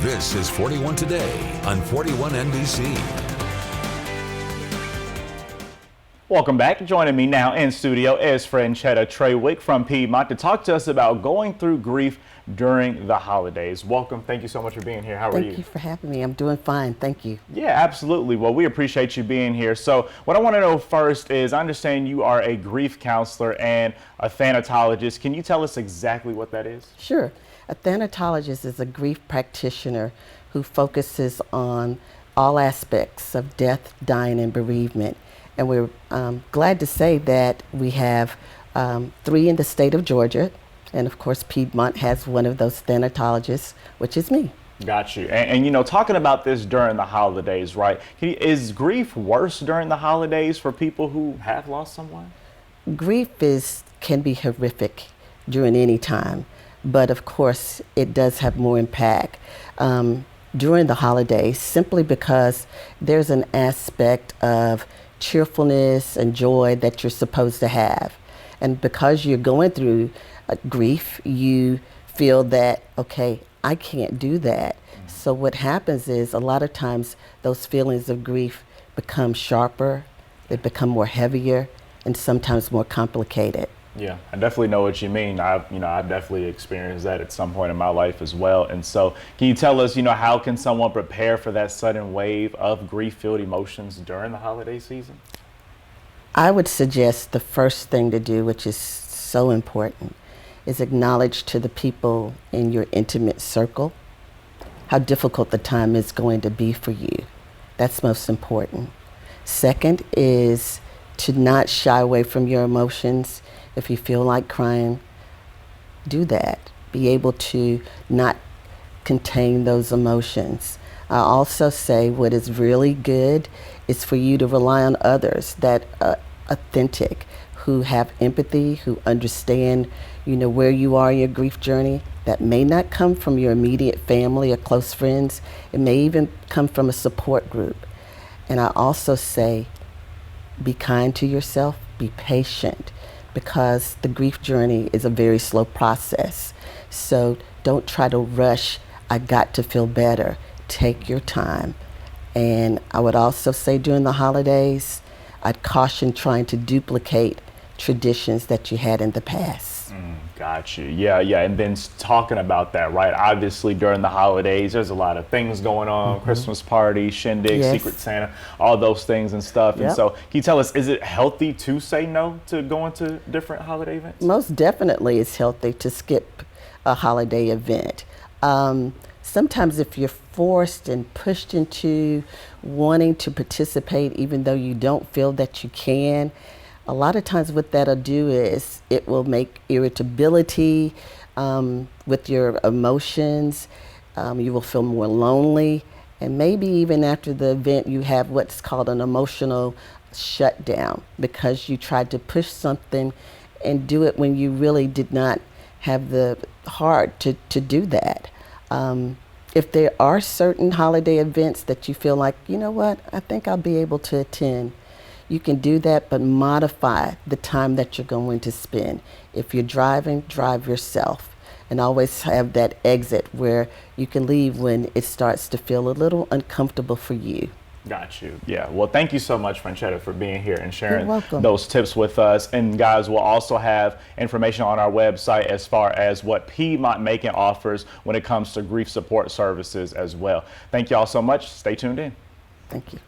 This is 41 Today on 41 NBC. Welcome back. Joining me now in studio is Franchetta Treywick from Piedmont to talk to us about going through grief during the holidays. Welcome. Thank you so much for being here. How are you? Thank you for having me. I'm doing fine. Thank you. Yeah, absolutely. Well, we appreciate you being here. So what I want to know first is, I understand you are a grief counselor and a thanatologist. Can you tell us exactly what that is? Sure. A thanatologist is a grief practitioner who focuses on all aspects of death, dying, and bereavement. And we're glad to say that we have 3 in the state of Georgia. And of course, Piedmont has one of those thanatologists, which is me. Got you. And you know, talking about this during the holidays, right? Is grief worse during the holidays for people who have lost someone? Grief can be horrific during any time, but of course, it does have more impact during the holidays, simply because there's an aspect of cheerfulness and joy that you're supposed to have. And because you're going through grief, you feel that, okay, I can't do that. So what happens is, a lot of times those feelings of grief become sharper, they become more heavier, and sometimes more complicated. Yeah, I definitely know what you mean. I've definitely experienced that at some point in my life as well. And so can you tell us, how can someone prepare for that sudden wave of grief-filled emotions during the holiday season? I would suggest the first thing to do, which is so important, is acknowledge to the people in your intimate circle how difficult the time is going to be for you. That's most important. Second is to not shy away from your emotions. If you feel like crying, do that. Be able to not contain those emotions. I also say what is really good is for you to rely on others that are authentic, who have empathy, who understand, where you are in your grief journey. That may not come from your immediate family or close friends. It may even come from a support group. And I also say, be kind to yourself, be patient, because the grief journey is a very slow process. So don't try to rush, I got to feel better. Take your time. And I would also say during the holidays, I'd caution trying to duplicate traditions that you had in the past. Got you. Yeah. And then talking about that, right? Obviously, during the holidays, there's a lot of things going on, Christmas party, shindig, Yes. Secret Santa, all those things and stuff. Yep. And so can you tell us, is it healthy to say no to going to different holiday events? Most definitely it's healthy to skip a holiday event. Sometimes if you're forced and pushed into wanting to participate even though you don't feel that you can, a lot of times what that'll do is it will make irritability with your emotions. You will feel more lonely, and maybe even after the event you have what's called an emotional shutdown, because you tried to push something and do it when you really did not have the heart to do that. If there are certain holiday events that you feel like, I think I'll be able to attend, you can do that, but modify the time that you're going to spend. If you're driving, drive yourself, and always have that exit where you can leave when it starts to feel a little uncomfortable for you. Got you. Yeah. Well, thank you so much, Franchetta, for being here and sharing those tips with us. And guys, we'll also have information on our website as far as what Piedmont Macon offers when it comes to grief support services as well. Thank you all so much. Stay tuned in. Thank you.